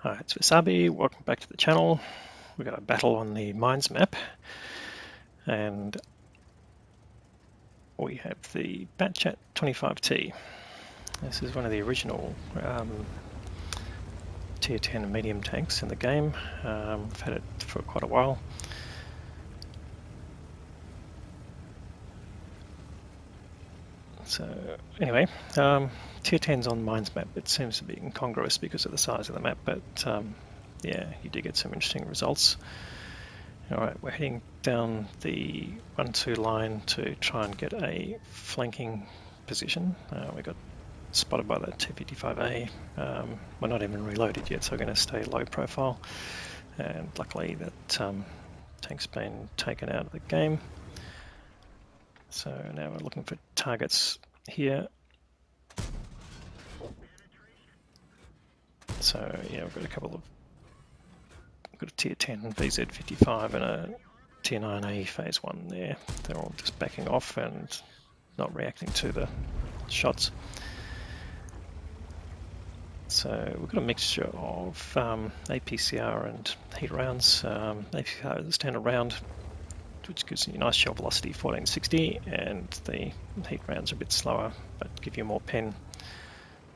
Hi, it's Wasabi. Welcome back to the channel. We've got a battle on the mines map, and we have the BADATTANKING. This is one of the original tier 10 medium tanks in the game. We've had it for quite a while. So anyway, tier 10's on mines map. It seems to be incongruous because of the size of the map, but yeah, you do get some interesting results. Alright, we're heading down the 1-2 line to try and get a flanking position. We got spotted by the T-55A. We're not even reloaded yet, so we're going to stay low profile. And luckily that tank's been taken out of the game. So now we're looking for targets here. So yeah, we've got a couple of, we've got a tier 10 VZ55 and a tier 9A phase 1 there. They're all just backing off and not reacting to the shots. So we've got a mixture of APCR and heat rounds. APCR is a standard round, which gives you a nice shell velocity, 1460, and the heat rounds are a bit slower, but give you more pen.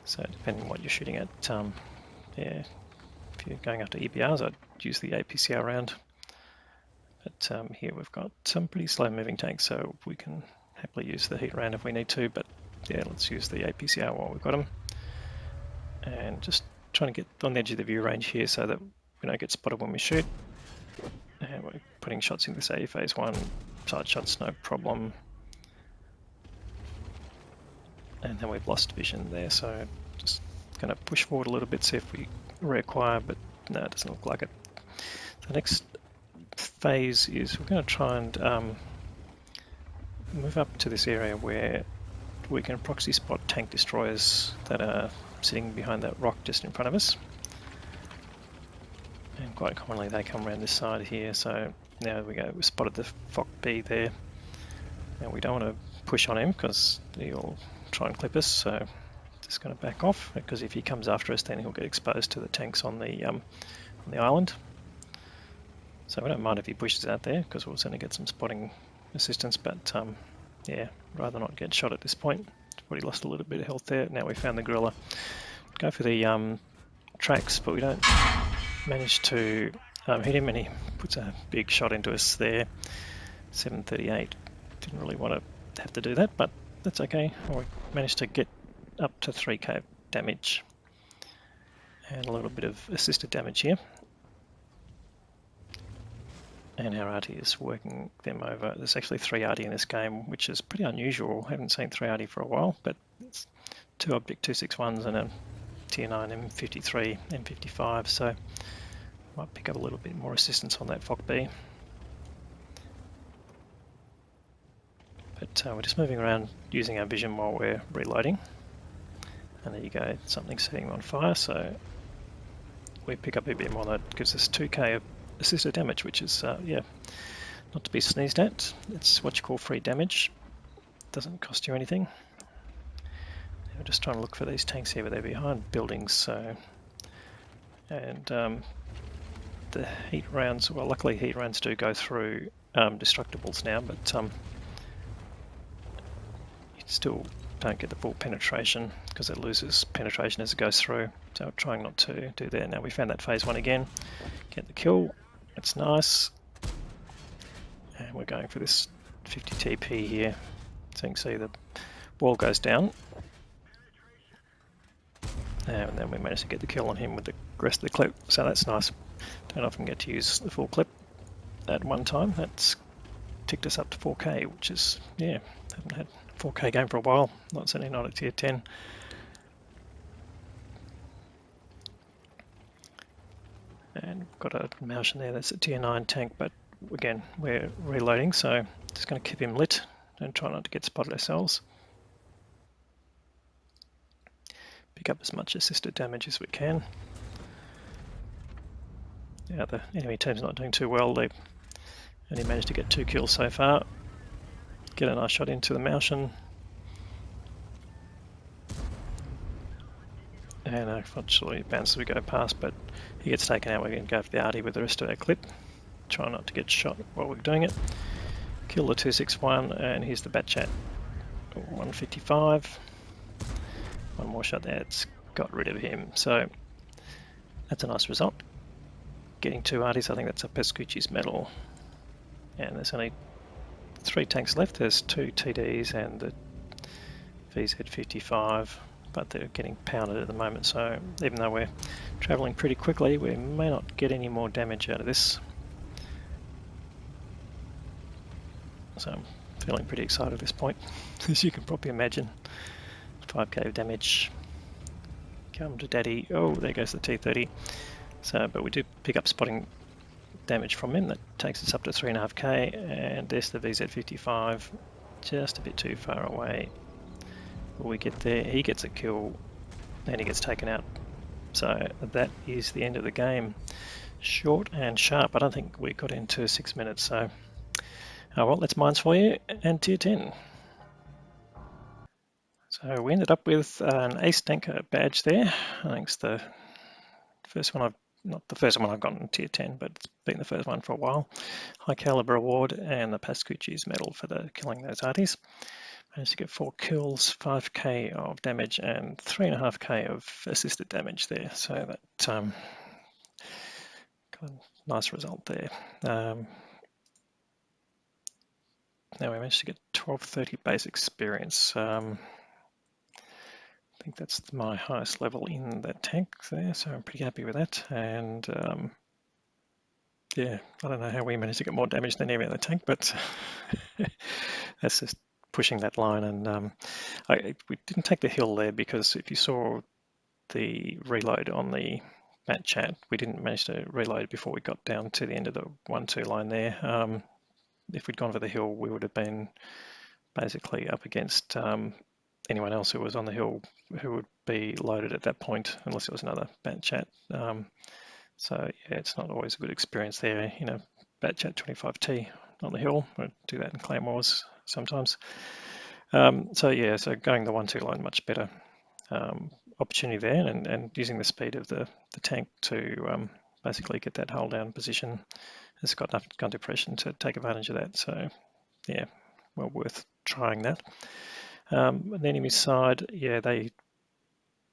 So depending on what you're shooting at, yeah, if you're going after EBRs, I'd use the APCR round. But here we've got some pretty slow moving tanks, so we can happily use the heat round if we need to, but yeah, let's use the APCR while we've got them. And just trying to get on the edge of the view range here so that we don't get spotted when we shoot. And we're putting shots in this A phase 1, side shots no problem. And then we've lost vision there, so just going to push forward a little bit, see if we reacquire, but no, it doesn't look like it. The next phase is we're going to try and move up to this area where we can proxy spot tank destroyers that are sitting behind that rock just in front of us. And quite commonly they come around this side here, so now we go, we spotted the Fock B there. Now we don't want to push on him because he'll try and clip us, so just going to back off, because if he comes after us then he'll get exposed to the tanks on the island. So we don't mind if he pushes out there because we'll certainly get some spotting assistance, but yeah, rather not get shot at this point. Already lost a little bit of health there. Now we found the gorilla. Go for the tracks, but we don't manage to hit him, and he puts a big shot into us there. 738. Didn't really want to have to do that, but that's okay. We managed to get up to 3k damage and a little bit of assisted damage here. And our RT is working them over. There's actually 3 RT in this game, which is pretty unusual. I haven't seen 3 RT for a while, but it's 2 Object 261s and a tier 9 M53, M55, so might pick up a little bit more assistance on that Fock B. But we're just moving around using our vision while we're reloading. And there you go, something's setting on fire, so we pick up a bit more. That gives us 2k of assisted damage, which is, yeah, not to be sneezed at. It's what you call free damage. Doesn't cost you anything. We're just trying to look for these tanks here, but they're behind buildings, so... And the heat rounds, well, luckily heat rounds do go through destructibles now, but you still don't get the full penetration because it loses penetration as it goes through, so we're trying not to do that. Now we found that phase 1 again, get the kill, that's nice, and we're going for this 50 TP here, so you can see the wall goes down, and then we managed to get the kill on him with the rest of the clip, so that's nice. Don't often get to use the full clip at one time. That's ticked us up to 4k, which is, yeah, haven't had a 4k game for a while, certainly not at tier 10. And we've got a Martian there, that's a tier 9 tank, but again, we're reloading, so just going to keep him lit and try not to get spotted ourselves. Pick up as much assisted damage as we can. Yeah, the enemy team's not doing too well. They've only managed to get 2 kills so far. Get a nice shot into the Martian. and unfortunately it bounces as we go past, but he gets taken out. We're going to go for the arty with the rest of our clip. Try not to get shot while we're doing it. Kill the 261, and here's the Bat-Chat 155. One more shot there, it's got rid of him. So that's a nice result. Getting 2 arties, I think that's a Pascucci's medal. And there's only 3 tanks left. There's 2 TDs and the VZ55, but they're getting pounded at the moment. So even though we're traveling pretty quickly, we may not get any more damage out of this. So I'm feeling pretty excited at this point, as you can probably imagine. 5k of damage. Come to daddy. Oh, there goes the T30. So, but we do pick up spotting damage from him. That takes us up to 3.5k, and there's the VZ55, just a bit too far away. Will we get there? He gets a kill, and he gets taken out. So that is the end of the game. Short and sharp. I don't think we got into 6 minutes, so oh well, that's mines for you, and tier 10. So we ended up with an ace tanker badge there. I think it's the first one not the first one I've gotten in tier 10, but it's been the first one for a while. High Caliber award and the Pascucci's medal for the killing those arties. Managed to get 4 kills, 5k of damage, and 3.5k of assisted damage there. So that got a nice result there. Now we managed to get 1230 base experience. I think that's my highest level in that tank there, so I'm pretty happy with that. And yeah, I don't know how we managed to get more damage than any other tank, but that's just pushing that line. And we didn't take the hill there because if you saw the reload on the Bat-Chat, we didn't manage to reload before we got down to the end of the 1-2 line there. If we'd gone for the hill, we would have been basically up against anyone else who was on the hill who would be loaded at that point, unless it was another Bat-Chat. So yeah, it's not always a good experience there. You know, Bat-Chat 25T on the hill. I do that in Claymores sometimes. So yeah, so going the 1-2 line, much better opportunity there, and using the speed of the tank to basically get that hold down position. It's got enough gun depression to take advantage of that. So yeah, well worth trying that. The enemy side, yeah, they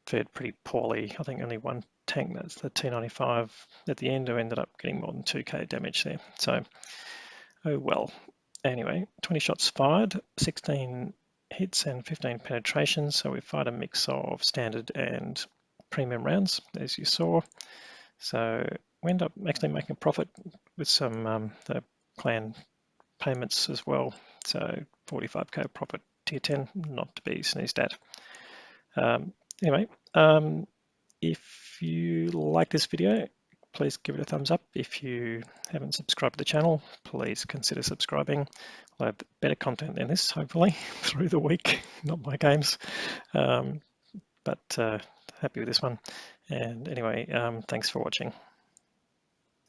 fared pretty poorly. I think only one tank, that's the T95 at the end, who ended up getting more than 2k damage there. So, oh well. Anyway, 20 shots fired, 16 hits and 15 penetrations. So we fired a mix of standard and premium rounds, as you saw. So we end up actually making a profit with some the clan payments as well. So 45k profit, tier 10, not to be sneezed at. Anyway, if you like this video, please give it a thumbs up. If you haven't subscribed to the channel, please consider subscribing. I'll have better content than this, hopefully, through the week, not my games. But happy with this one. And anyway, thanks for watching.